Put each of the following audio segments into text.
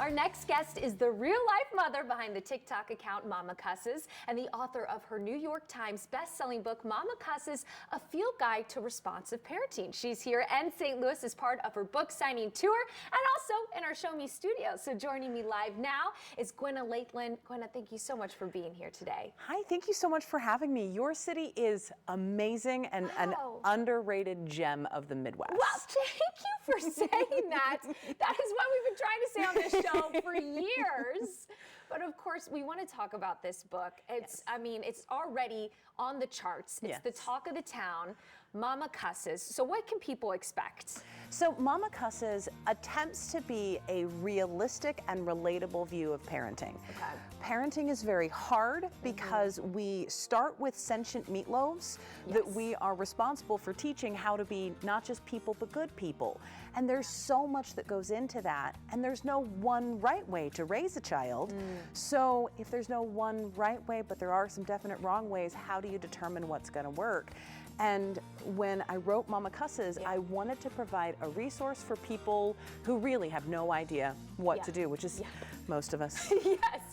Our next guest is the real-life mother behind the TikTok account Momma Cusses and the author of her New York Times best-selling book Momma Cusses, A Field Guide to Responsive Parenting. She's here in St. Louis as part of her book signing tour and also in our Show Me studio. So joining me live now is Gwenna Lakeland. Gwenna, thank you so much for being here today. Hi, thank you so much for having me. Your city is amazing and an underrated gem of the Midwest. Well, thank you for saying that. That is what we've been trying to say on this show for years. But of course, we want to talk about this book. It's, I mean, it's already on the charts. It's the talk of the town. Momma Cusses. So what can people expect? So Momma Cusses attempts to be a realistic and relatable view of parenting. Okay. Parenting is very hard because we start with sentient meatloaves that we are responsible for teaching how to be not just people but good people. And there's so much that goes into that, and there's no one right way to raise a child. So if there's no one right way, but there are some definite wrong ways, how do you determine what's going to work? And when I wrote Momma Cusses, I wanted to provide a resource for people who really have no idea what to do, which is most of us.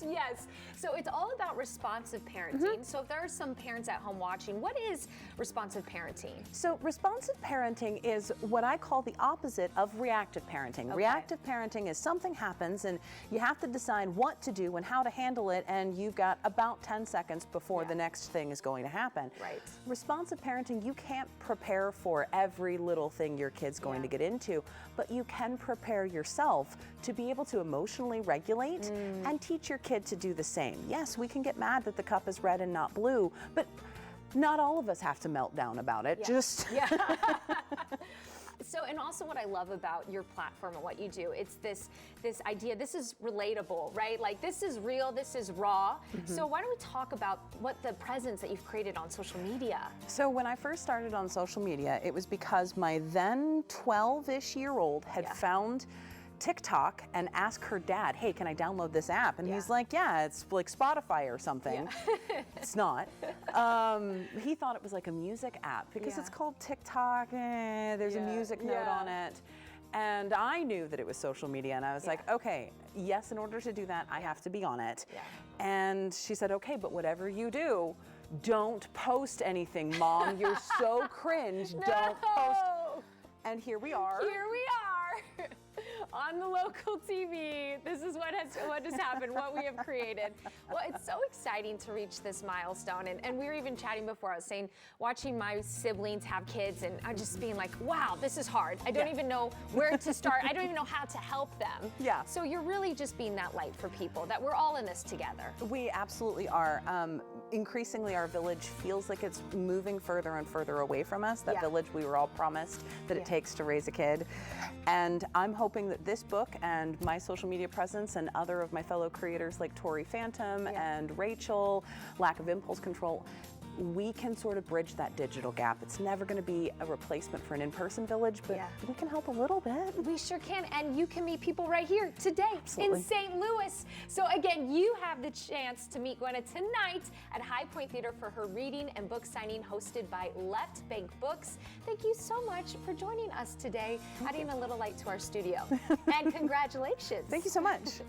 Yes. So it's all about responsive parenting. So if there are some parents at home watching, what is responsive parenting? So responsive parenting is what I call the opposite of reactive parenting. Reactive parenting is something happens and you have to decide what to do and how to handle it, and you've got about 10 seconds before the next thing is going to happen. Right. Responsive parenting, you can't prepare for every little thing your kid's going to get into, but you can prepare yourself to be able to emotionally regulate and teach your kid to do the same. Yes, we can get mad that the cup is red and not blue, but not all of us have to melt down about it. So, and also what I love about your platform and what you do, it's this idea, this is relatable, right? Like this is real, this is raw. So why don't we talk about what the presence that you've created on social media? So when I first started on social media, it was because my then 12-ish year old had found TikTok and asked her dad, hey, can I download this app? And he's like, yeah, it's like Spotify or something. It's not. He thought it was like a music app because it's called TikTok. There's a music note on it. And I knew that it was social media, and I was like, okay, yes, in order to do that, I have to be on it. And she said, okay, but whatever you do, don't post anything, Mom. You're so cringe. Don't post. And here we are. Here we are. On the local TV, this is what has happened, what we have created. Well, it's so exciting to reach this milestone, and we were even chatting before. I was saying, watching my siblings have kids, and I'm just being like, wow, this is hard. I don't even know where to start. I don't even know how to help them. So you're really just being that light for people, that we're all in this together. We absolutely are. Increasingly, our village feels like it's moving further and further away from us, that village we were all promised that it takes to raise a kid. And I'm hoping that this book and my social media presence and other of my fellow creators like Tori Phantom and Rachel, Lack of Impulse Control, we can sort of bridge that digital gap. It's never going to be a replacement for an in-person village, but we can help a little bit. We sure can, and you can meet people right here today in St. Louis. So again, you have the chance to meet Gwenna tonight at High Point Theater for her reading and book signing hosted by Left Bank Books. Thank you so much for joining us today, adding a little light to our studio. And congratulations. Thank you so much.